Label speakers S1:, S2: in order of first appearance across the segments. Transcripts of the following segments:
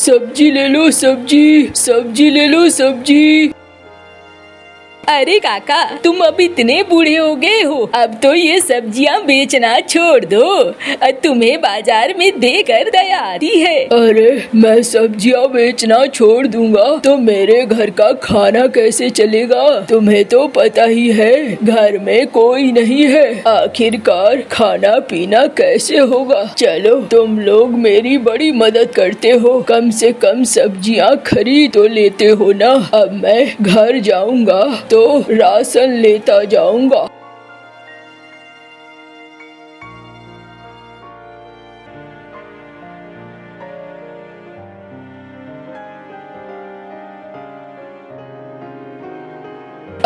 S1: सब्जी ले लो, सब्जी ले लो, सब्जी।
S2: अरे काका, तुम अब इतने बूढ़े हो गए हो, अब तो ये सब्जियां बेचना छोड़ दो। तुम्हें बाजार में देकर दया आती है।
S1: अरे मैं सब्जियां बेचना छोड़ दूंगा तो मेरे घर का खाना कैसे चलेगा? तुम्हें तो पता ही है घर में कोई नहीं है, आखिरकार खाना पीना कैसे होगा? चलो तुम लोग मेरी बड़ी मदद करते हो, कम से कम सब्जियां खरीद तो लेते हो ना। अब मैं घर जाऊंगा तो राशन लेता जाऊंगा।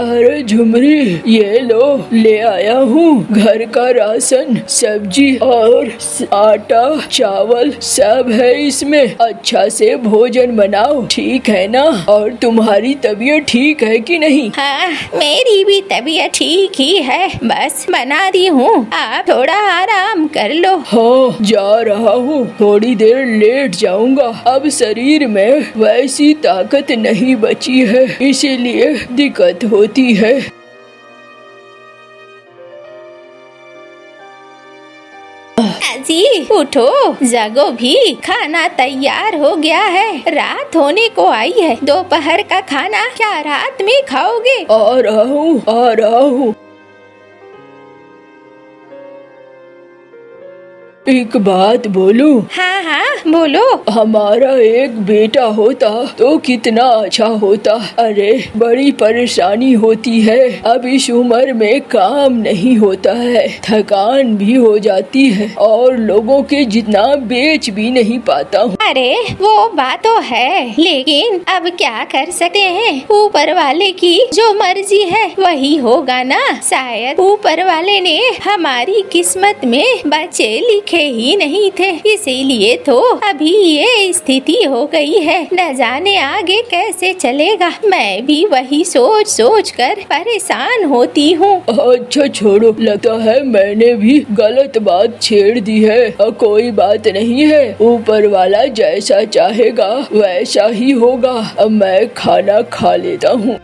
S1: अरे झुमरी, ये लो, ले आया हूँ घर का राशन, सब्जी और आटा चावल सब है इसमें। अच्छा से भोजन बनाओ, ठीक है ना? और तुम्हारी तबीयत ठीक है कि नहीं?
S3: हाँ, मेरी भी तबीयत ठीक ही है, बस बना दी हूँ, आप थोड़ा आराम कर लो।
S1: हाँ, जा रहा हूँ, थोड़ी देर लेट जाऊंगा। अब शरीर में वैसी ताकत नहीं बची है, इसीलिए दिक्कत होती है।
S3: जी उठो, जागो भी, खाना तैयार हो गया है, रात होने को आई है। दोपहर का खाना क्या रात में खाओगे?
S1: आ रहा हूँ। एक बात बोलूं?
S3: हाँ हाँ बोलो।
S1: हमारा एक बेटा होता तो कितना अच्छा होता। अरे बड़ी परेशानी होती है, अब इस उम्र में काम नहीं होता है, थकान भी हो जाती है और लोगों के जितना बेच भी नहीं पाता हूँ।
S3: अरे वो बात तो है, लेकिन अब क्या कर सकते हैं, ऊपर वाले की जो मर्जी है वही होगा ना। शायद ऊपर वाले ने हमारी किस्मत में बच्चे लिखे ही नहीं थे, इसीलिए तो अभी ये स्थिति हो गई है। न जाने आगे कैसे चलेगा, मैं भी वही सोच सोच कर परेशान होती हूँ।
S1: अच्छा छोड़ो, लगता है मैंने भी गलत बात छेड़ दी है। कोई बात नहीं है, ऊपर वाला जैसा चाहेगा वैसा ही होगा। अब मैं खाना खा लेता हूँ।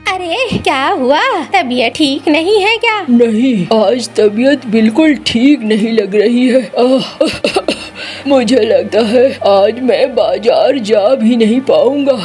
S3: अरे क्या हुआ, तबीयत ठीक नहीं है क्या?
S1: नहीं, आज तबीयत बिल्कुल ठीक नहीं लग रही है। मुझे लगता है आज मैं बाजार जा भी नहीं पाऊंगा।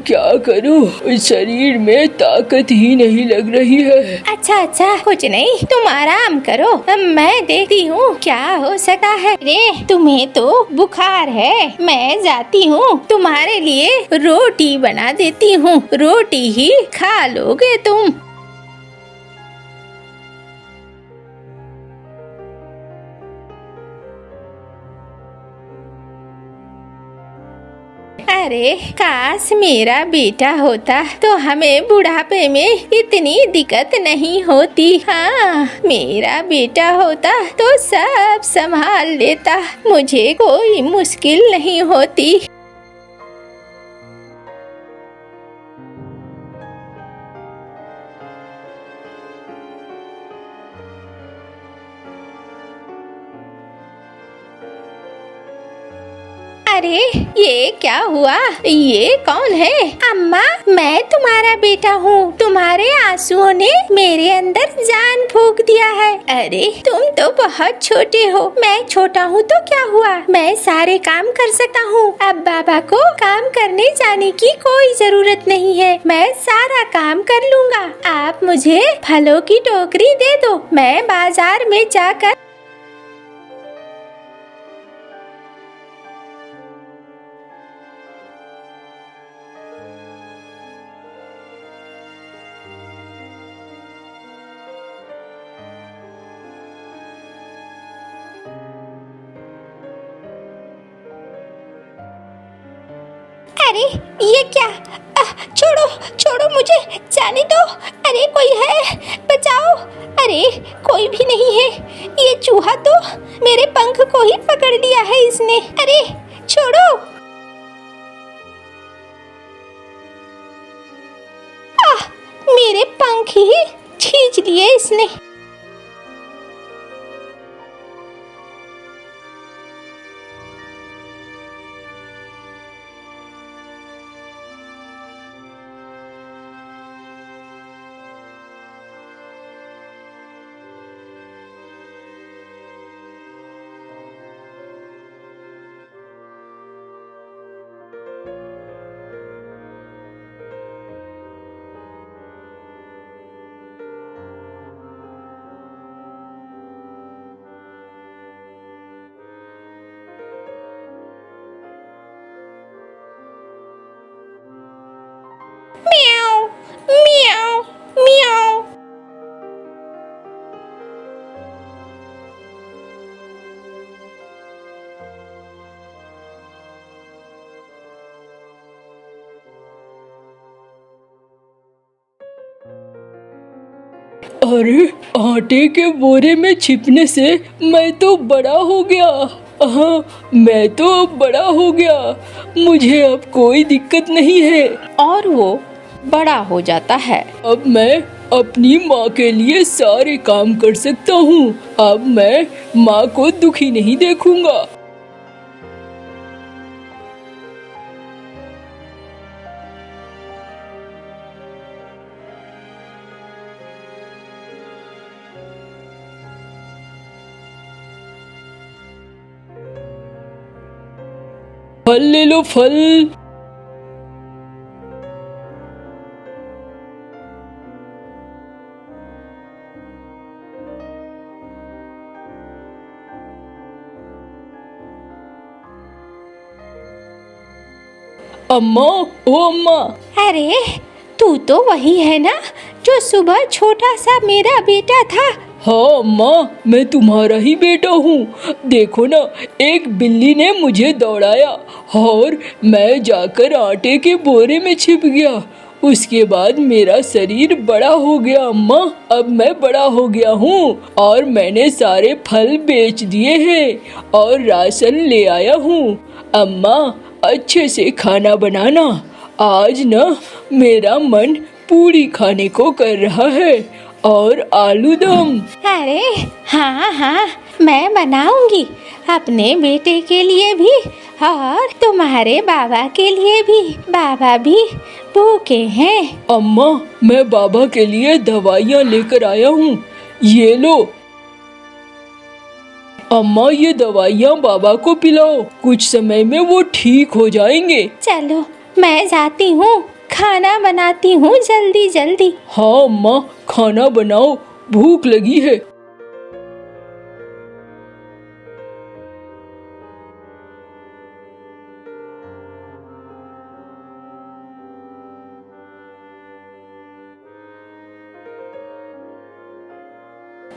S1: क्या करूं, शरीर में ताकत ही नहीं लग रही है।
S3: अच्छा, कुछ नहीं, तुम आराम करो, मैं देखती हूँ क्या हो सकता है। रे तुम्हें तो बुखार है, मैं जाती हूँ, तुम्हारे लिए रोटी बना देती हूँ, रोटी ही खा लोगे तुम। अरे काश मेरा बेटा होता तो हमें बुढ़ापे में इतनी दिक्कत नहीं होती। हाँ, मेरा बेटा होता तो सब संभाल लेता, मुझे कोई मुश्किल नहीं होती। अरे ये क्या हुआ, ये कौन है? अम्मा, मैं तुम्हारा बेटा हूँ, तुम्हारे आंसुओं ने मेरे अंदर जान फूंक दिया है। अरे तुम तो बहुत छोटे हो, मैं छोटा हूँ तो क्या हुआ, मैं सारे काम कर सकता हूँ। अब बाबा को काम करने जाने की कोई जरूरत नहीं है, मैं सारा काम कर लूँगा। आप मुझे फलों की टोकरी दे दो, मैं बाजार में जाकर अरे ये क्या, छोड़ो मुझे, जाने दो। अरे कोई है, बचाओ। अरे कोई भी नहीं है, ये चूहा तो मेरे पंख को ही पकड़ लिया है इसने। अरे छोड़ो। मेरे पंख ही खींच लिए इसने। म्याऊ म्याऊ म्याऊ।
S1: अरे आटे के बोरे में छिपने से मैं तो बड़ा हो गया। हाँ, मैं तो अब बड़ा हो गया, मुझे अब कोई दिक्कत नहीं है।
S3: और वो बड़ा हो जाता है।
S1: अब मैं अपनी माँ के लिए सारे काम कर सकता हूँ। अब मैं माँ को दुखी नहीं देखूंगा। फल ले लो, फल। अम्मा, ओ अम्मा।
S3: अरे तू तो वही है ना जो सुबह छोटा सा मेरा बेटा था।
S1: हाँ अम्मा, मैं तुम्हारा ही बेटा हूँ। देखो ना, एक बिल्ली ने मुझे दौड़ाया और मैं जाकर आटे के बोरे में छिप गया। उसके बाद मेरा शरीर बड़ा हो गया अम्मा। अब मैं बड़ा हो गया हूँ और मैंने सारे फल बेच दिए हैं और राशन ले आया हूँ। अम्मा, अच्छे से खाना बनाना। आज ना मेरा मन पूरी खाने को कर रहा है और आलू दम।
S3: अरे हाँ हाँ, मैं बनाऊंगी अपने बेटे के लिए भी और तुम्हारे बाबा के लिए भी। बाबा भी भूखे हैं।
S1: अम्मा, मैं बाबा के लिए दवाइयाँ लेकर आया हूँ, ये लो। अम्मा, ये दवाइयाँ बाबा को पिलाओ, कुछ समय में वो ठीक हो जाएंगे।
S3: चलो मैं जाती हूँ, खाना बनाती हूँ जल्दी जल्दी।
S1: हाँ अम्मा, खाना बनाओ, भूख लगी है।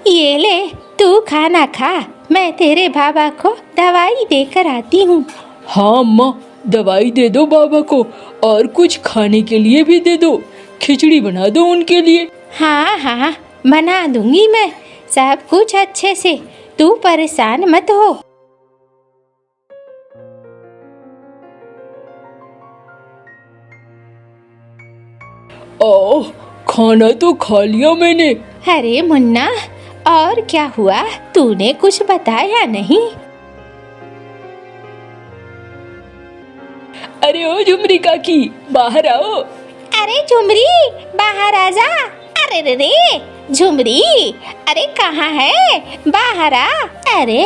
S3: ये ले, तू खाना खा, मैं तेरे बाबा को दवाई देकर आती हूँ।
S1: हाँ अम्मा, दवाई दे दो बाबा को और कुछ खाने के लिए भी दे दो। खिचड़ी बना दो उनके लिए।
S3: हाँ हाँ, बना दूंगी मैं सब कुछ अच्छे से, तू परेशान मत हो।
S1: ओह, खाना तो खा लिया मैंने।
S3: अरे मुन्ना, और क्या हुआ? तूने कुछ बताया नहीं।
S1: अरे ओ झुमरी काकी, बाहर आओ।
S3: अरे झुमरी, बाहर आ जा। अरे रे रे झुमरी, अरे कहाँ है? बाहर आ। अरे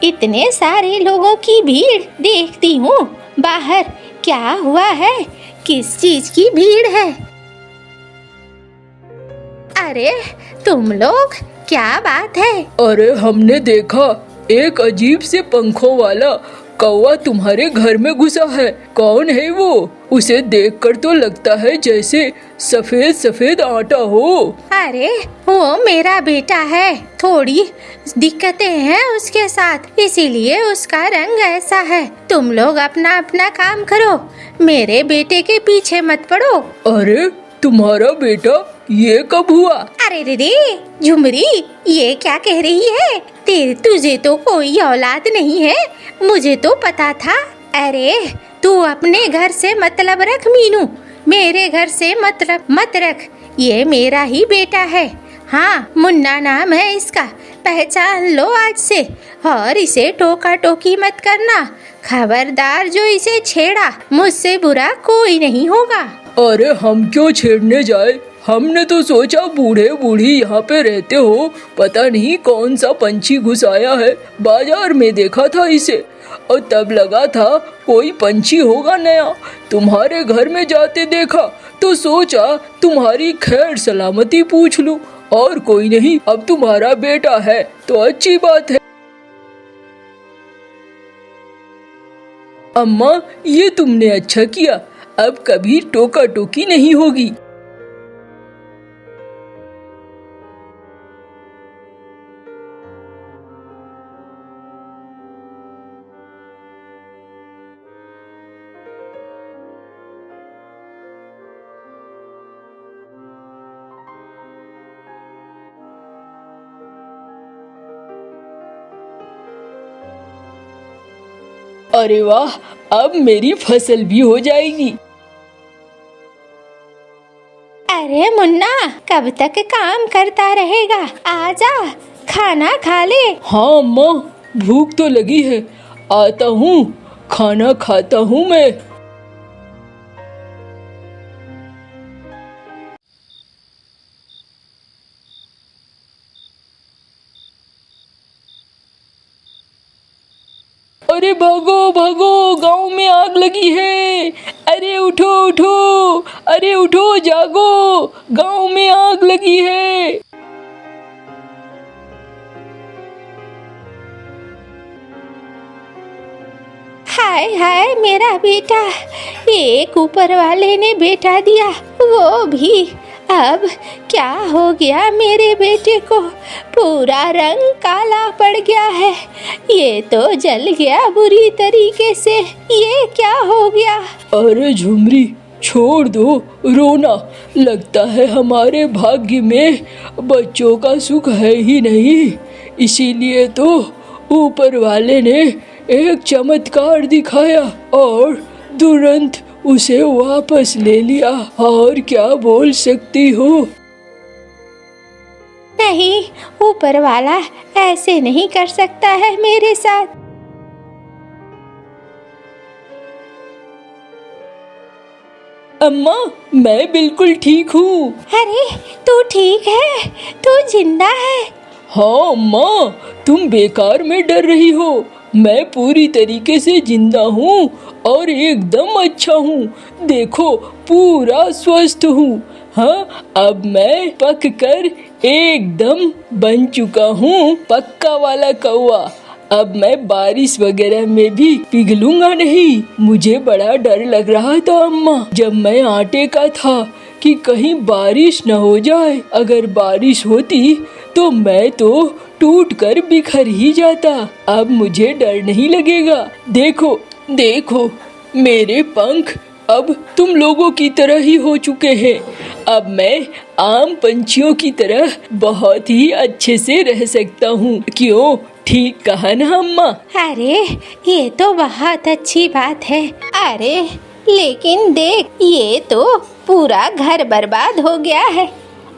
S3: इतने सारे लोगों की भीड़ देखती हूँ बाहर, क्या हुआ है? किस चीज की भीड़ है? अरे तुम लोग, क्या बात है?
S1: अरे हमने देखा एक अजीब से पंखों वाला कौवा तुम्हारे घर में घुसा है। कौन है वो? उसे देखकर तो लगता है जैसे सफेद सफेद आटा हो।
S3: अरे वो मेरा बेटा है, थोड़ी दिक्कतें हैं उसके साथ, इसीलिए उसका रंग ऐसा है। तुम लोग अपना अपना काम करो, मेरे बेटे के पीछे मत पड़ो।
S1: अरे तुम्हारा बेटा ये कब हुआ?
S3: अरे रे झुमरी, ये क्या कह रही है? तुझे तो कोई औलाद नहीं है, मुझे तो पता था। अरे तू अपने घर से मतलब रख मीनू, मेरे घर से मतलब मत रख। ये मेरा ही बेटा है। हाँ, मुन्ना नाम है इसका, पहचान लो आज से। और इसे टोका टोकी मत करना, खबरदार जो इसे छेड़ा, मुझसे बुरा कोई नहीं होगा।
S1: अरे हम क्यों छेड़ने जाए, हमने तो सोचा बूढ़े बूढ़ी यहाँ पे रहते हो, पता नहीं कौन सा पंछी घुस आया है। बाजार में देखा था इसे और तब लगा था कोई पंछी होगा नया, तुम्हारे घर में जाते देखा तो सोचा तुम्हारी खैर सलामती पूछ लूं। और कोई नहीं, अब तुम्हारा बेटा है तो अच्छी बात है। अम्मा, ये तुमने अच्छा किया, अब कभी टोका टोकी नहीं होगी। अरे वाह, अब मेरी फसल भी हो जाएगी।
S3: अरे मुन्ना, कब तक काम करता रहेगा? आजा, खाना खा ले।
S1: हाँ अम्मा, भूख तो लगी है, आता हूँ, खाना खाता हूँ मैं। अरे भागो भागो, गांव में आग लगी है। अरे उठो उठो, अरे उठो, जागो, गांव में आग लगी है।
S3: हाय हाय मेरा बेटा, एक ऊपर वाले ने बेटा दिया, वो भी। अब क्या हो गया मेरे बेटे को? पूरा रंग काला पड़ गया है, ये तो जल गया बुरी तरीके से। ये क्या हो गया?
S1: अरे झुमरी, छोड़ दो रोना, लगता है हमारे भाग्य में बच्चों का सुख है ही नहीं, इसीलिए तो ऊपर वाले ने एक चमत्कार दिखाया और तुरंत उसे वापस ले लिया। और क्या बोल सकती हो?
S3: नहीं, ऊपर वाला ऐसे नहीं कर सकता है मेरे साथ।
S1: अम्मा, मैं बिल्कुल ठीक हूँ।
S3: अरे तू ठीक है? तू जिंदा है?
S1: हाँ अम्मा, तुम बेकार में डर रही हो, मैं पूरी तरीके से जिंदा हूँ और एकदम अच्छा हूँ। देखो, पूरा स्वस्थ हूँ। हाँ, अब मैं पक कर एकदम बन चुका हूँ पक्का वाला कौवा। अब मैं बारिश वगैरह में भी पिघलूंगा नहीं। मुझे बड़ा डर लग रहा था अम्मा, जब मैं आटे का था कि कहीं बारिश न हो जाए। अगर बारिश होती तो मैं तो टूट कर बिखर ही जाता। अब मुझे डर नहीं लगेगा। देखो देखो, मेरे पंख अब तुम लोगों की तरह ही हो चुके हैं। अब मैं आम पंछियों की तरह बहुत ही अच्छे से रह सकता हूँ। क्यों, ठीक कहा ना अम्मा?
S3: अरे ये तो बहुत अच्छी बात है। अरे लेकिन देख, ये तो पूरा घर बर्बाद हो गया है,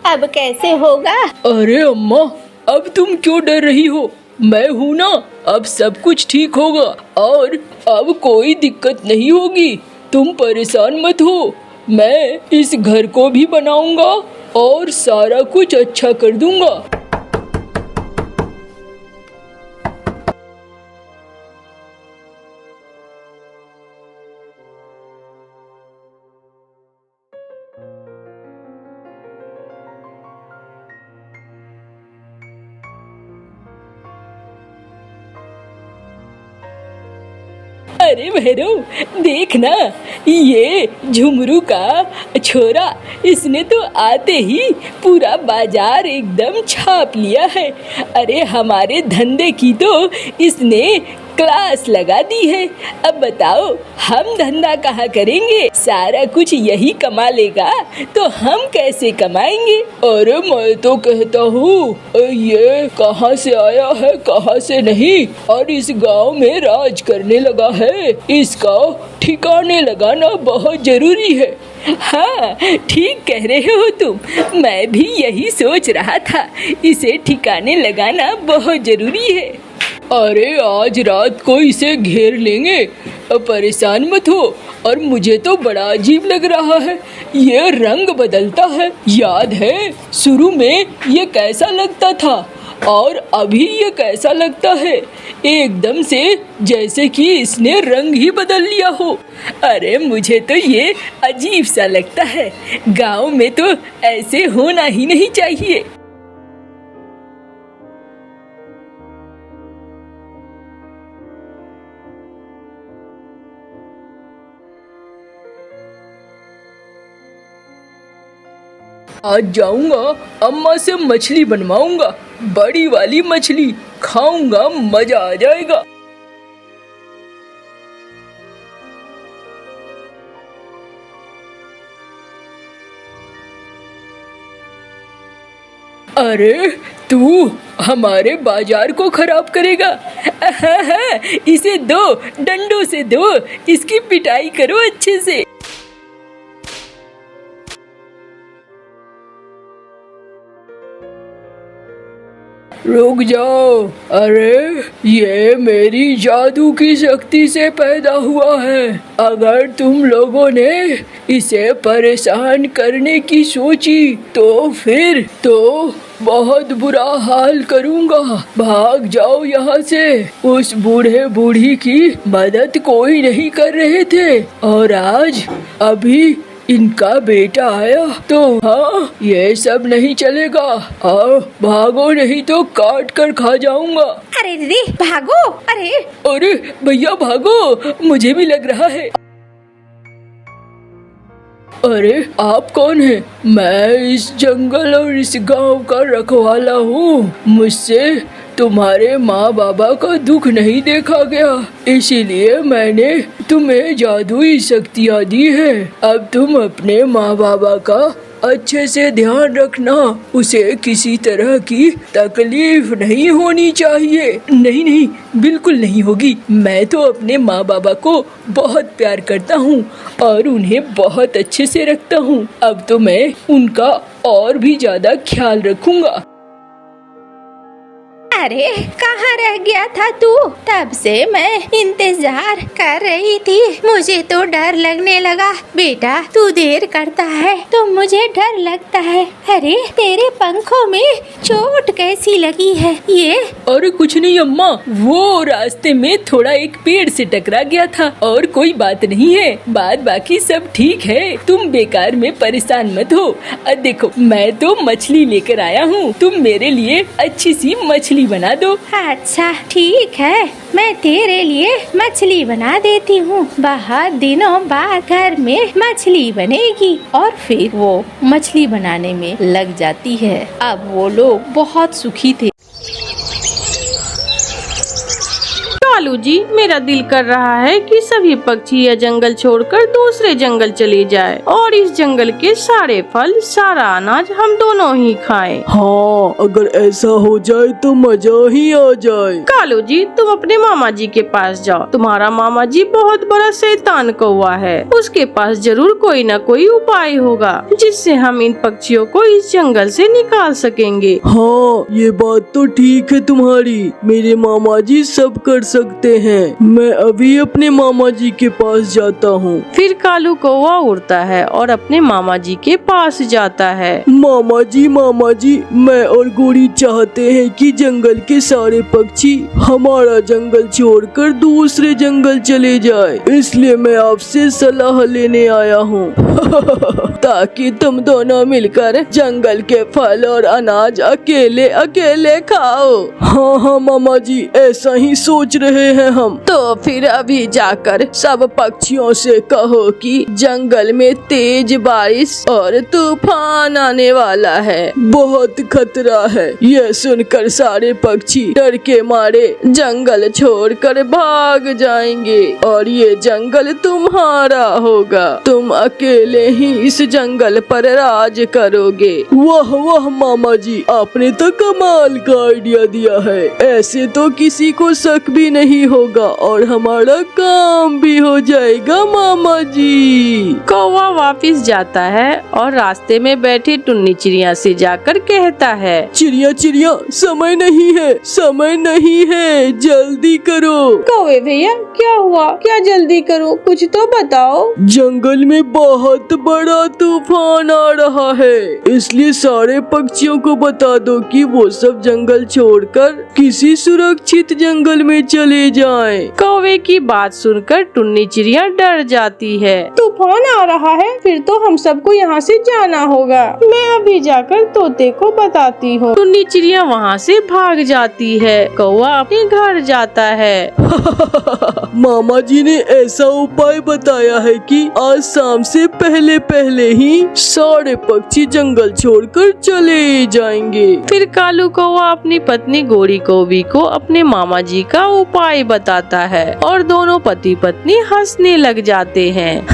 S3: अब कैसे होगा?
S1: अरे अम्मा, अब तुम क्यों डर रही हो? मैं हूँ ना, अब सब कुछ ठीक होगा और अब कोई दिक्कत नहीं होगी। तुम परेशान मत हो, मैं इस घर को भी बनाऊंगा और सारा कुछ अच्छा कर दूंगा। अरे भैरव, देखना, ये झुमरू का छोरा, इसने तो आते ही पूरा बाजार एकदम छाप लिया है। अरे हमारे धंधे की तो इसने क्लास लगा दी है। अब बताओ, हम धंधा कहाँ करेंगे? सारा कुछ यही कमा लेगा तो हम कैसे कमाएंगे? अरे मैं तो कहता हूँ, ये कहाँ से आया है कहाँ से नहीं, और इस गांव में राज करने लगा है। इसका ठिकाने लगाना बहुत जरूरी है।
S2: हाँ, ठीक कह रहे हो तुम। मैं भी यही सोच रहा था, इसे ठिकाने लगाना बहुत जरूरी है।
S1: अरे आज रात को इसे घेर लेंगे, परेशान मत हो। और मुझे तो बड़ा अजीब लग रहा है, ये रंग बदलता है। याद है शुरू में ये कैसा लगता था और अभी ये कैसा लगता है, एकदम से जैसे कि इसने रंग ही बदल लिया हो।
S2: अरे मुझे तो ये अजीब सा लगता है। गांव में तो ऐसे होना ही नहीं चाहिए।
S1: आज जाऊंगा, अम्मा से मछली बनवाऊंगा, बड़ी वाली मछली खाऊंगा, मजा आ जाएगा। अरे तू हमारे बाजार को खराब करेगा।
S2: इसे दो, डंडों से दो, इसकी पिटाई करो अच्छे से।
S1: रुक जाओ, अरे ये मेरी जादू की शक्ति से पैदा हुआ है। अगर तुम लोगों ने इसे परेशान करने की सोची तो फिर तो बहुत बुरा हाल करूंगा। भाग जाओ यहाँ से। उस बूढ़े बूढ़ी की मदद कोई नहीं कर रहे थे और आज अभी इनका बेटा आया तो हाँ, ये सब नहीं चलेगा। आओ भागो, नहीं तो काट कर खा जाऊंगा।
S3: अरे दीदी भागो।
S1: अरे भैया भागो, मुझे भी लग रहा है। अरे आप कौन हैं? मैं इस जंगल और इस गांव का रखवाला हूँ। मुझसे तुम्हारे माँ बाबा का दुख नहीं देखा गया, इसीलिए मैंने तुम्हें जादुई शक्तियाँ दी है। अब तुम अपने माँ बाबा का अच्छे से ध्यान रखना, उसे किसी तरह की तकलीफ नहीं होनी चाहिए।
S2: नहीं नहीं, बिल्कुल नहीं होगी। मैं तो अपने माँ बाबा को बहुत प्यार करता हूँ और उन्हें बहुत अच्छे से रखता हूँ। अब तो मैं उनका और भी ज्यादा ख्याल रखूंगा।
S3: अरे कहाँ रह गया था तू? तब से मैं इंतजार कर रही थी। मुझे तो डर लगने लगा। बेटा तू देर करता है तो मुझे डर लगता है। अरे तेरे पंखों में चोट कैसी लगी है ये?
S2: अरे कुछ नहीं अम्मा, वो रास्ते में थोड़ा एक पेड़ से टकरा गया था और कोई बात नहीं है। बाद बाकी सब ठीक है, तुम बेकार में परेशान मत हो। देखो मैं तो मछली लेकर आया हूँ, तुम मेरे लिए अच्छी सी मछली बना दो।
S3: अच्छा ठीक है, मैं तेरे लिए मछली बना देती हूँ। बहुत दिनों बाद घर में मछली बनेगी। और फिर वो मछली बनाने में लग जाती है। अब वो लोग बहुत सुखी थे।
S4: कालू जी, मेरा दिल कर रहा है कि सभी पक्षी यह जंगल छोड़कर दूसरे जंगल चले जाए और इस जंगल के सारे फल, सारा अनाज हम दोनों ही खाएं।
S1: हाँ, अगर ऐसा हो जाए तो मजा ही आ जाए।
S4: कालू जी, तुम अपने मामा जी के पास जाओ। तुम्हारा मामा जी बहुत बड़ा शैतान कौवा है। उसके पास जरूर कोई न कोई उपाय होगा जिससे हम इन पक्षियों को इस जंगल से निकाल सकेंगे।
S1: हाँ, ये बात तो ठीक है तुम्हारी। मेरे मामा जी सब कर सकते हैं। मैं अभी अपने मामा जी के पास जाता हूँ।
S4: फिर कालू कौवा उड़ता है और अपने मामा जी के पास जाता है।
S1: मामा जी, मैं और गोरी चाहते हैं कि जंगल के सारे पक्षी हमारा जंगल छोड़कर दूसरे जंगल चले जाए, इसलिए मैं आपसे सलाह लेने आया हूँ। ताकि तुम दोनों मिलकर जंगल के फल और अनाज अकेले अकेले खाओ। हाँ मामा जी, ऐसा ही सोच रहे हैं हम।
S4: तो फिर अभी जाकर सब पक्षियों से कहो कि जंगल में तेज बारिश और तूफान आने वाला है,
S1: बहुत खतरा है। यह सुनकर सारे पक्षी डर के मारे जंगल छोड़कर भाग जाएंगे और ये जंगल तुम्हारा होगा। तुम अकेले ही इस जंगल पर राज करोगे। वाह मामा जी, आपने तो कमाल का आइडिया दिया है। ऐसे तो किसी को शक भी नहीं नहीं होगा और हमारा काम भी हो जाएगा मामा जी।
S4: कौवा वापिस जाता है और रास्ते में बैठे टुन्नी चिड़िया से जाकर कहता है,
S1: चिड़िया चिड़िया समय नहीं है, समय नहीं है, जल्दी करो।
S4: कौवे भैया क्या हुआ, क्या जल्दी करूं, कुछ तो बताओ।
S1: जंगल में बहुत बड़ा तूफान आ रहा है, इसलिए सारे पक्षियों को बता दो कि वो सब जंगल छोड़कर किसी सुरक्षित जंगल में चले जाएं।
S4: कौवे की बात सुनकर टुन्नी चिड़िया डर जाती है। तूफान आ रहा है, फिर तो हम सबको यहाँ से जाना होगा। मैं अभी जाकर तोते को बताती हूँ। टुन्नी चिड़िया वहाँ से भाग जाती है। कौवा अपने घर जाता है।
S1: मामा जी ने ऐसा उपाय बताया है कि आज शाम से पहले पहले ही सारे पक्षी जंगल छोड़कर चले जाएंगे।
S4: फिर कालू कौवा अपनी पत्नी गोरी कौवी को अपने मामा जी का उपाय बताता है और दोनों पति पत्नी हंसने लग जाते हैं।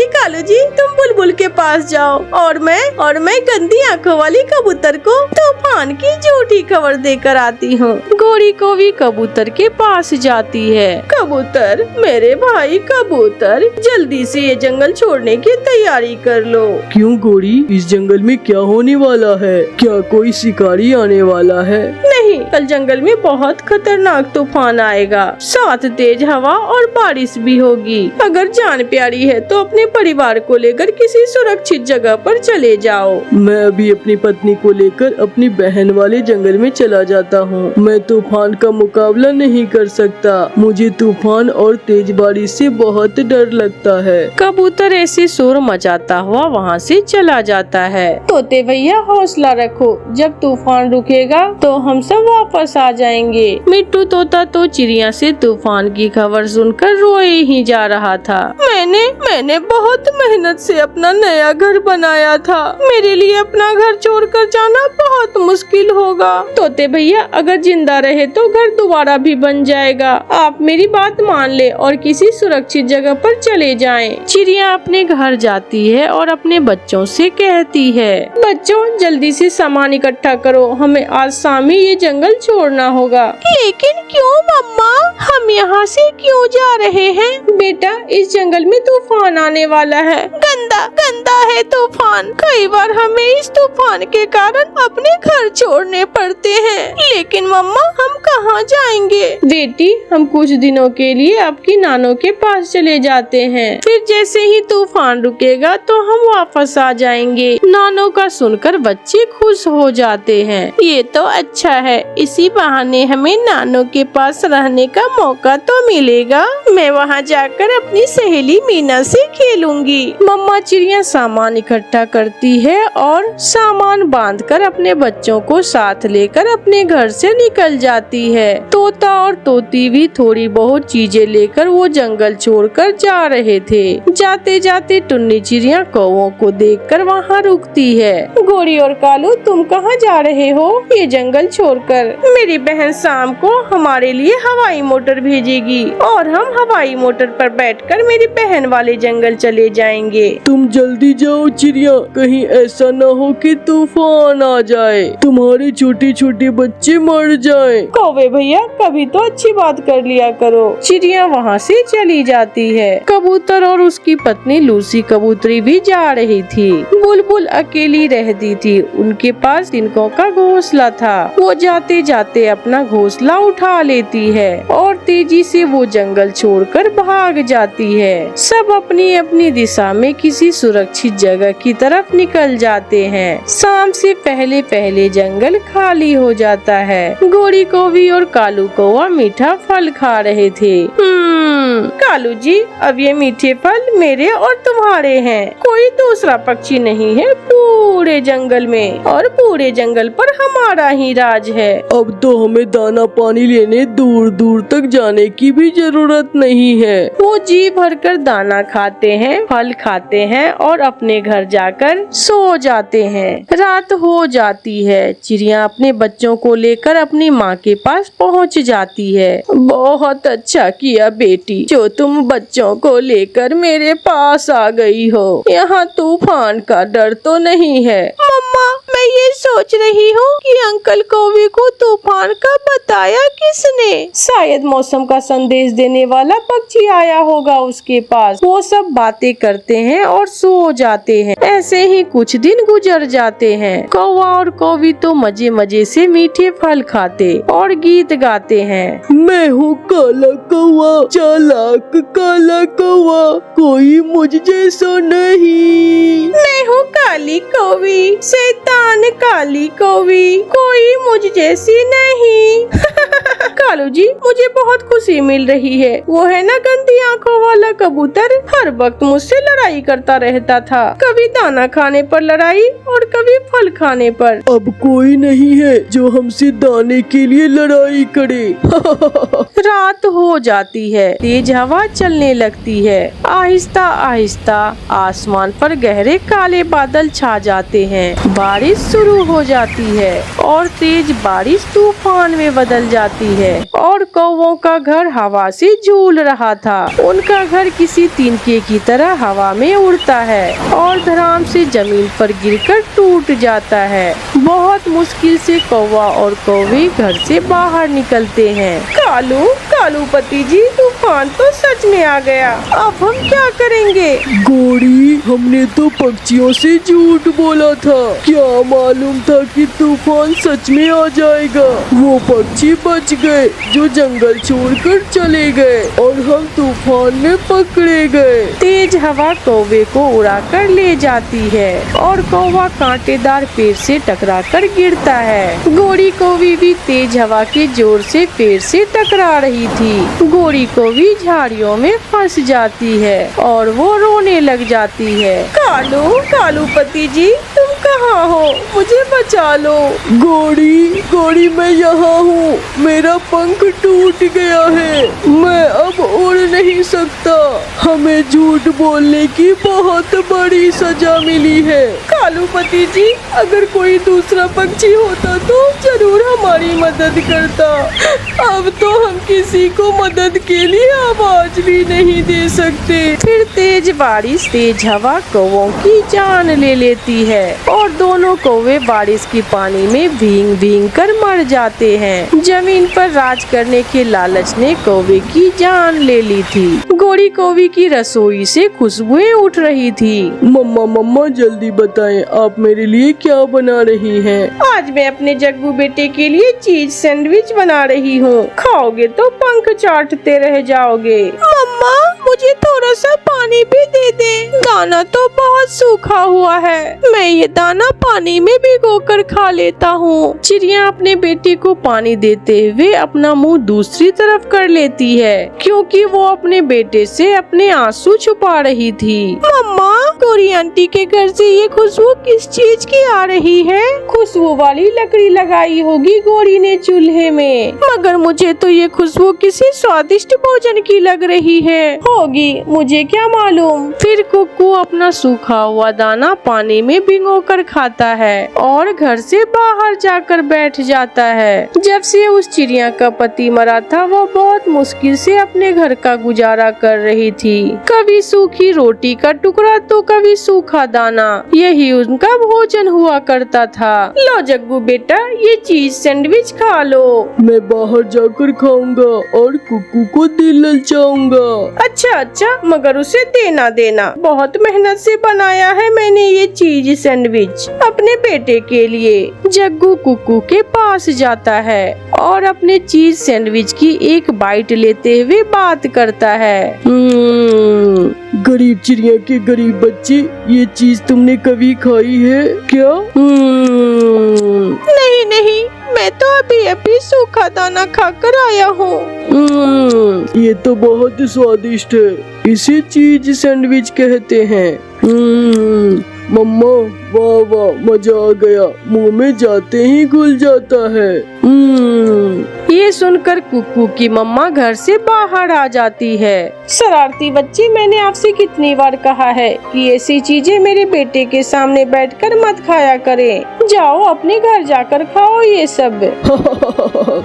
S4: कालू जी तुम बुलबुल के पास जाओ और मैं गंदी आंखों वाली कबूतर को तूफान की झूठी खबर देकर आती हूँ। गोरी कौवी कबूतर के पास जाती है। कबूतर, मेरे भाई कबूतर, जल्दी से ये जंगल छोड़ने की तैयारी कर लो।
S1: क्यों गोरी, इस जंगल में क्या होने वाला है? क्या कोई शिकारी आने वाला है?
S4: नहीं, कल जंगल में बहुत खतरनाक तूफान आएगा, साथ तेज हवा और बारिश भी होगी। अगर जान प्यारी है तो अपने परिवार को लेकर किसी सुरक्षित जगह पर चले जाओ।
S1: मैं अभी अपनी पत्नी को लेकर अपनी बहन वाले जंगल में चला जाता हूँ। मैं तूफान का मुकाबला नहीं कर सकता, मुझे तूफान और तेज बारिश से बहुत डर लगता है।
S4: कबूतर ऐसे शोर मचाता हुआ वहाँ से चला जाता है। तोते भैया हौसला रखो, जब तूफान रुकेगा तो हम सब वापस आ जाएंगे। मिट्टू तोता तो चिड़िया से तूफान की खबर सुनकर रोए ही जा रहा था। मैंने बहुत मेहनत से अपना नया घर बनाया था, मेरे लिए अपना घर छोड़कर जाना बहुत मुश्किल होगा। तोते भैया अगर जिंदा रहे तो घर दोबारा भी बन जाएगा। आप मेरी बात मान ले और किसी सुरक्षित जगह पर चले जाएं। चिड़िया अपने घर जाती है और अपने बच्चों से कहती है, बच्चों जल्दी से सामान इकट्ठा करो, हमें आज शाम ही ये जंगल छोड़ना होगा। लेकिन क्यों मम्मा, हम यहाँ से क्यों जा रहे हैं? बेटा इस जंगल में तूफान आने वाला है, गंदा है तूफान। कई बार हमें इस तूफान के कारण अपने घर छोड़ने पड़ते हैं। लेकिन मम्मा हम कहाँ जाएंगे? बेटी हम कुछ दिनों के लिए आपकी नानों के पास चले जाते हैं, फिर जैसे ही तूफान रुकेगा तो हम वापस आ जाएंगे। नानों का सुनकर बच्चे खुश हो जाते हैं। ये तो अच्छा है, इसी बहाने हमें नानों के पास रहने का मौका तो मिलेगा। मैं वहाँ जाकर अपनी सहेली मीना से खेलूंगी। मम्मा चिड़िया सामान इकट्ठा करती है और सामान बांधकर अपने बच्चों को साथ लेकर अपने घर से निकल जाती है। तोता और तोती भी थोड़ी बहुत चीजें लेकर वो जंगल छोड़कर जा रहे थे। जाते जाते टुन्नी चिड़िया कौवों को देखकर वहाँ रुकती है। गोरी और कालू तुम कहाँ जा रहे हो ये जंगल छोड़कर? मेरी बहन शाम को हमारे लिए हवाई मोटर भेजेगी और हम हवाई मोटर पर बैठकर मेरी बहन वाले जंगल चले जाएंगे।
S1: तुम जल्दी जाओ चिड़िया, कहीं ऐसा न हो कि तूफान आ जाए, तुम्हारे छोटे छोटे बच्चे मर जाएं।
S4: कौवे भैया कभी तो अच्छी बात कर लिया करो। चिड़िया वहाँ से चली जाती है। कबूतर और उसकी पत्नी लूसी कबूतरी भी जा रही थी। बुलबुल अकेली रहती थी, उनके पास तिनकों का घोंसला था। वो जाते जाते अपना घोंसला उठा लेती है और तेजी से वो जंगल छोड़कर भाग जाती है। सब अपनी अपनी दिशा में किसी सुरक्षित जगह की तरफ निकल जाते हैं। शाम से पहले पहले जंगल खाली हो जाता है। गोरी कौवी और कालू कौवा मीठा फल खा रहे थे। कालू जी अब ये मीठे फल मेरे और तुम्हारे हैं, कोई दूसरा पक्षी नहीं है पूरे जंगल में, और पूरे जंगल पर हमारा ही राज है।
S1: अब तो हमें दाना पानी लेने दूर दूर तक जाने की भी जरूरत नहीं है।
S4: वो जी भरकर दाना खाते हैं, फल खाते हैं और अपने घर जाकर सो जाते हैं। रात हो जाती है। चिड़िया अपने बच्चों को लेकर अपनी माँ के पास पहुँच जाती है। बहुत अच्छा किया बेटी, जो तुम बच्चों को लेकर मेरे पास आ गई हो। यहाँ तूफान का डर तो नहीं है। मम्मा मैं ये सोच रही हूँ कि अंकल कौवे को तूफान का बताया किसने। शायद मौसम का संदेश देने वाला पक्षी आया होगा उसके पास। वो सब बातें करते हैं और सो जाते हैं। ऐसे ही कुछ दिन गुजर जाते हैं। कौवा और कौवी तो मजे मजे से मीठे फल खाते और गीत गाते हैं।
S1: मैं हूँ काला कौवा, चालाक काला कौवा, कोई मुझ जैसा नहीं।
S4: मैं हूँ काली कौवी, शैतान काली कौवी, कोई मुझ जैसी नहीं। कालू जी, मुझे बहुत खुशी मिल रही है। वो है ना गंदी आंखों वाला कबूतर, हर वक्त मुझसे लड़ाई करता रहता था। कभी दाना खाने पर लड़ाई और कभी फल खाने पर।
S1: अब कोई नहीं है जो हमसे दाने के लिए लड़ाई करे।
S4: रात हो जाती है, तेज हवा चलने लगती है। आहिस्ता आहिस्ता आसमान पर गहरे काले बादल छा जाते हैं। बारिश शुरू हो जाती है और तेज बारिश तूफान में बदल जाती है। और कौवों का घर हवा से झूल रहा था। उनका घर किसी तिनके की तरह हवा में उड़ता है और धड़ाम से जमीन पर गिरकर टूट जाता है। बहुत मुश्किल से कौवा और कौवे घर से बाहर निकलते हैं। कालू पति जी, तूफान तो सच में आ गया। अब हम क्या करेंगे?
S1: गोरी, हमने तो पक्षियों से झूठ बोला था। क्या मालूम था कि तूफान सच में आ जाएगा। वो पक्षी बच गए जो जंगल छोड़कर चले गए और हम तूफान में पकड़े गए।
S4: तेज हवा कौवे को उड़ाकर ले जाती है और कौवा कांटेदार पेड़ से टकराकर गिरता है। गोरी कौवी भी तेज हवा के जोर से पेड़ से टकरा रही थी। गोरी कौवी झाड़ियों में फंस जाती है और वो रोने लग जाती है। कालू पति जी, तुम कहाँ हो? मुझे बचा लो।
S1: गोरी, मैं यहाँ हूँ। मेरा पंख टूट गया है, मैं अब उड़ नहीं सकता। हमें झूठ बोलने की बहुत बड़ी सजा मिली है।
S4: कालू पति जी, अगर कोई दूसरा पक्षी होता तो जरूर हमारी मदद करता। अब तो हम किसी को मदद के लिए आवाज भी नहीं दे सकते। फिर तेज बारिश, तेज हवा कौवों की जान ले लेती है और दोनों कौवे बारिश के पानी में भीग भीग कर मर जाते हैं। जमीन पर राज करने के लालच ने कौवे की जान ले ली थी। गोरी कौवी की रसोई से खुशबुएं उठ रही थी।
S1: मम्मा जल्दी बताएं, आप मेरे लिए क्या बना रही हैं?
S4: आज मैं अपने जग्गू बेटे के लिए चीज सैंडविच बना रही हूँ। खाओगे तो पंख चाटते रह जाओगे। मम्मा, मुझे थोड़ा सा पानी भी दे दे। दाना तो बहुत सूखा हुआ है। मैं ये दाना पानी में भिगोकर खा लेता हूँ। चिड़िया अपने बेटे को पानी देते हुए अपना मुंह दूसरी तरफ कर लेती है, क्योंकि वो अपने बेटे से अपने आंसू छुपा रही थी। मम्मा, गोरी आंटी के घर से ये खुशबू किस चीज की आ रही है? खुशबू वाली लकड़ी लगाई होगी गोरी ने चूल्हे में, मगर मुझे तो ये खुशबू किसी स्वादिष्ट भोजन की लग रही है। होगी, मुझे क्या मालूम। फिर कुक्कू अपना सूखा हुआ दाना पानी में भिगोकर खाता है और घर से बाहर जाकर बैठ जाता है। जब से उस चिड़िया का पति मरा था, वो बहुत मुश्किल से अपने घर का गुजारा कर रही थी। कभी सूखी रोटी का टुकड़ा तो कभी सूखा दाना, यही उनका भोजन हुआ करता था। लो जग्गू बेटा, ये चीज सैंडविच खा लो।
S1: मैं बाहर जाकर खाऊंगा और कुक्कू को दिल ललचाऊंगा।
S4: अच्छा, मगर उसे देना। बहुत मेहनत से बनाया है मैंने ये चीज सैंडविच अपने बेटे के लिए। जग्गू कुक्कू के पास जाता है और अपने चीज सैंडविच की एक बाइट लेते हुए बात करता है।
S1: गरीब चिड़िया के गरीब बच्चे, ये चीज तुमने कभी खाई है क्या?
S4: नहीं, मैं तो अभी सूखा दाना खाकर आया हूँ।
S1: ये तो बहुत स्वादिष्ट है। इसे चीज सैंडविच कहते हैं। मम्मा, वाह, मजा आ गया। मुंह में जाते ही घुल जाता है।
S4: ये सुनकर कुक्कू की मम्मा घर से बाहर आ जाती है। शरारती बच्ची, मैंने आपसे कितनी बार कहा है कि ऐसी चीजें मेरे बेटे के सामने बैठकर मत खाया करें। जाओ अपने घर जाकर खाओ ये सब।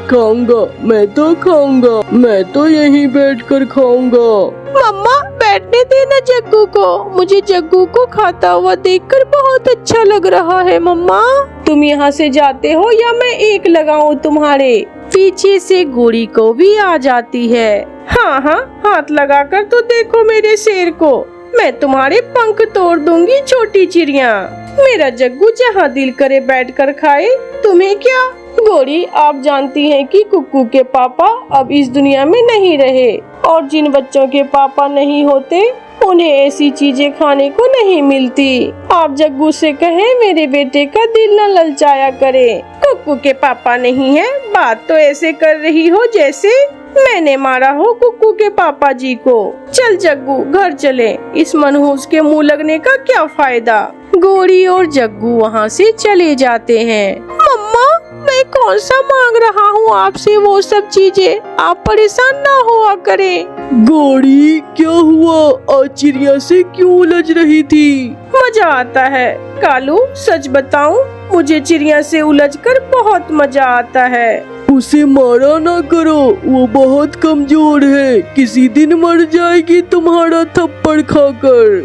S1: खाऊंगा, मैं तो खाऊंगा। मैं तो यहीं बैठकर खाऊंगा।
S4: मम्मा बैठने देना जग्गू को, मुझे जग्गू को खाता हुआ देखकर बहुत अच्छा लग रहा है। मम्मा तुम यहाँ से जाते हो या मैं एक लगाऊं तुम्हारे? पीछे से गोरी को भी आ जाती है। हाँ हाँ, हाथ लगाकर तो देखो मेरे शेर को, मैं तुम्हारे पंख तोड़ दूंगी छोटी चिड़िया। मेरा जग्गू जहाँ दिल करे बैठकर खाए, तुम्हें क्या? गोरी आप जानती हैं कि कुक्कू के पापा अब इस दुनिया में नहीं रहे, और जिन बच्चों के पापा नहीं होते उन्हें ऐसी चीजें खाने को नहीं मिलती। आप जग्गू से कहें मेरे बेटे का दिल न ललचाया करे। कुक्कू के पापा नहीं है, बात तो ऐसे कर रही हो जैसे मैंने मारा हो कुक्कू के पापा जी को। चल जग्गू घर चले, इस मनहूस के मुंह लगने का क्या फायदा। गोरी और जग्गू वहाँ से चले जाते हैं। मम्मा मैं कौन सा मांग रहा हूँ आपसे वो सब चीजें, आप परेशान ना हुआ करें।
S1: गोरी क्या हुआ, आज चिड़िया से क्यों उलझ रही थी?
S4: मजा आता है कालू, सच बताऊं मुझे चिड़िया से उलझकर बहुत मजा आता है।
S1: उसे मारा ना करो, वो बहुत कमजोर है, किसी दिन मर जाएगी तुम्हारा थप्पड़ खाकर।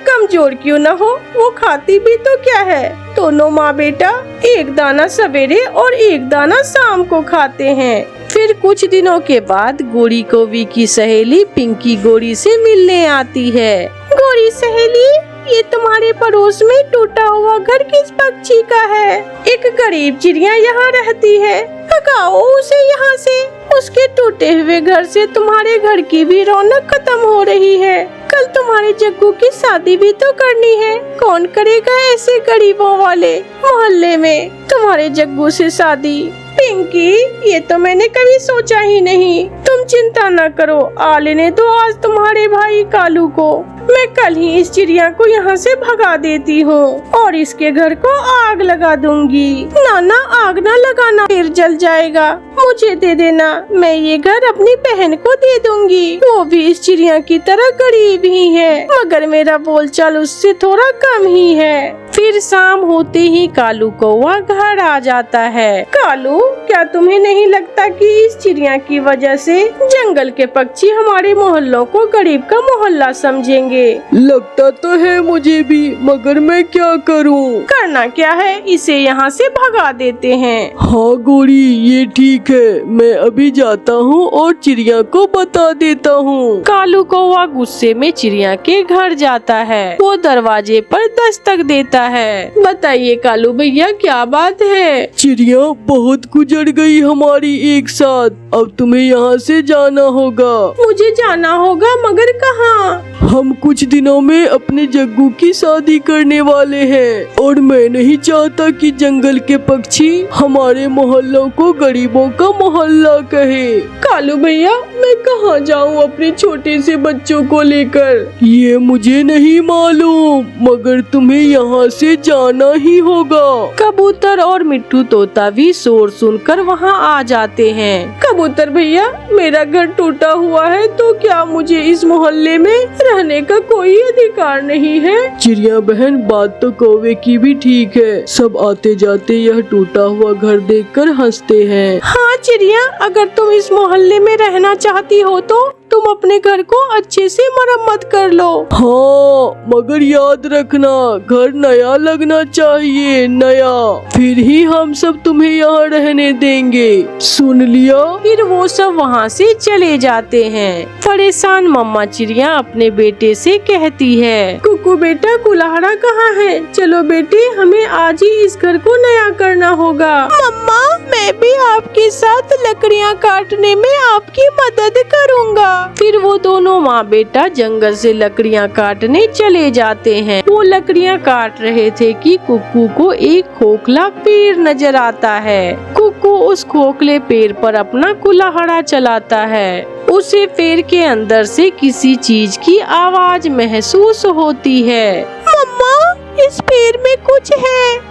S4: कमजोर क्यों न हो, वो खाती भी तो क्या है। दोनों माँ बेटा एक दाना सवेरे और एक दाना शाम को खाते हैं। फिर कुछ दिनों के बाद गोरी को वी की सहेली पिंकी गोरी से मिलने आती है। गोरी सहेली, ये तुम्हारे पड़ोस में टूटा हुआ घर किस पक्षी का है? एक गरीब चिड़िया यहाँ रहती है, भगाओ उसे यहाँ से। उसके टूटे हुए घर से तुम्हारे घर की भी रौनक खत्म हो रही है। कल तुम्हारे जग्गू की शादी भी तो करनी है, कौन करेगा ऐसे गरीबों वाले मोहल्ले में तुम्हारे जग्गू से शादी? पिंकी, ये तो मैंने कभी सोचा ही नहीं। तुम चिंता न करो, आ लेने दो आज तुम्हारे भाई कालू को। मैं कल ही इस चिड़िया को यहाँ से भगा देती हूँ और इसके घर को आग लगा दूंगी। नाना आग ना लगाना, फिर जल जाएगा। मुझे दे देना, मैं ये घर अपनी बहन को दे दूंगी। वो भी इस चिड़िया की तरह गरीब ही है, मगर मेरा बोलचाल उससे थोड़ा कम ही है। फिर शाम होते ही कालू कौवा घर आ जाता है। कालू, क्या तुम्हें नहीं लगता कि इस चिड़िया की वजह से जंगल के पक्षी हमारे मोहल्लों को गरीब का मोहल्ला समझेंगे?
S1: लगता तो है मुझे भी, मगर मैं क्या करूं?
S4: करना क्या है, इसे यहाँ से भगा देते हैं।
S1: हाँ गोरी, ये ठीक है, मैं अभी जाता हूँ और चिड़िया को बता देता हूँ।
S4: कालू कौवा गुस्से में चिड़िया के घर जाता है। वो दरवाजे पर दस्तक देता है। बताइए कालू भैया, क्या बात है?
S1: चिड़िया बहुत गुजर गई हमारी एक साथ, अब तुम्हें यहाँ से जाना होगा।
S4: मुझे जाना होगा, मगर कहाँ?
S1: हम कुछ दिनों में अपने जग्गू की शादी करने वाले हैं और मैं नहीं चाहता कि जंगल के पक्षी हमारे मोहल्लों को गरीबों का मोहल्ला कहे।
S4: कालू भैया, मैं कहाँ जाऊँ अपने छोटे से बच्चों को लेकर?
S1: ये मुझे नहीं मालूम, मगर तुम्हें यहाँ से जाना ही होगा।
S4: कबूतर और मिट्टू तोता भी शोर सुनकर वहाँ आ जाते हैं। कबूतर भैया, मेरा घर टूटा हुआ है तो क्या मुझे इस मोहल्ले में रहने का कोई अधिकार नहीं है?
S1: चिड़िया बहन, बात तो कौवे की भी ठीक है, सब आते जाते यह टूटा हुआ घर देखकर हंसते हैं।
S4: हाँ चिड़िया, अगर तुम इस मोहल्ले में रहना चाहती हो तो तुम अपने घर को अच्छे से मरम्मत कर लो।
S1: हाँ, मगर याद रखना घर नया लगना चाहिए, नया, फिर ही हम सब तुम्हें यहाँ रहने देंगे, सुन लिया?
S4: फिर वो सब वहाँ से चले जाते हैं। परेशान मम्मा चिड़िया अपने बेटे से कहती है, कुकू बेटा, कुल्हाड़ा कहाँ है? चलो बेटे, हमें आज ही इस घर को नया करना होगा। मम्मा, मैं भी आपके साथ लकड़ियाँ काटने में आपकी मदद करूँगा। फिर वो दोनों माँ बेटा जंगल से लकड़ियाँ काटने चले जाते हैं। वो लकड़ियाँ काट रहे थे कि कुक्कू को एक खोखला पेड़ नजर आता है। कुक्कू उस खोखले पेड़ पर अपना कुल्हाड़ा चलाता है। उसे पेड़ के अंदर से किसी चीज की आवाज महसूस होती है। मम्मा, इस पेड़ में कुछ है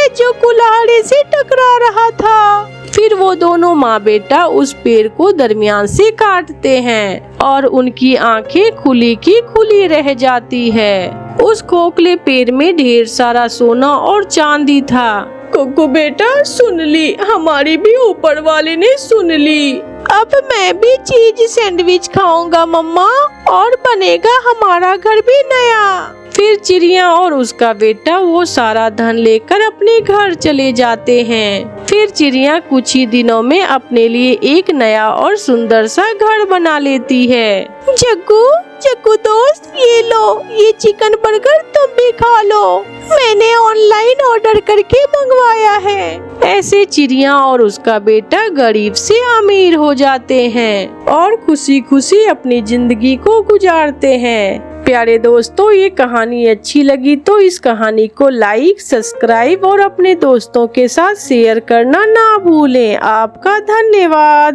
S4: जो कुल्हाड़े से टकरा रहा था। फिर वो दोनों माँ बेटा उस पेड़ को दरमियान से काटते हैं और उनकी आंखें खुली की खुली रह जाती है। उस खोखले पेड़ में ढेर सारा सोना और चांदी था। कुक्कू बेटा, सुन ली, हमारी भी ऊपर वाले ने सुन ली। अब मैं भी चीज सैंडविच खाऊंगा मम्मा, और बनेगा हमारा घर भी नया। फिर चिड़िया और उसका बेटा वो सारा धन लेकर अपने घर चले जाते हैं। फिर चिड़िया कुछ ही दिनों में अपने लिए एक नया और सुंदर सा घर बना लेती है। जग्गू दोस्त, ये लो, ये चिकन बर्गर तुम भी खा लो, मैंने ऑनलाइन ऑर्डर करके मंगवाया है। ऐसे चिड़िया और उसका बेटा गरीब से अमीर हो जाते हैं और खुशी खुशी अपनी जिंदगी को गुजारते हैं। प्यारे दोस्तों, ये कहानी अच्छी लगी तो इस कहानी को लाइक, सब्सक्राइब और अपने दोस्तों के साथ शेयर करना ना भूलें। आपका धन्यवाद।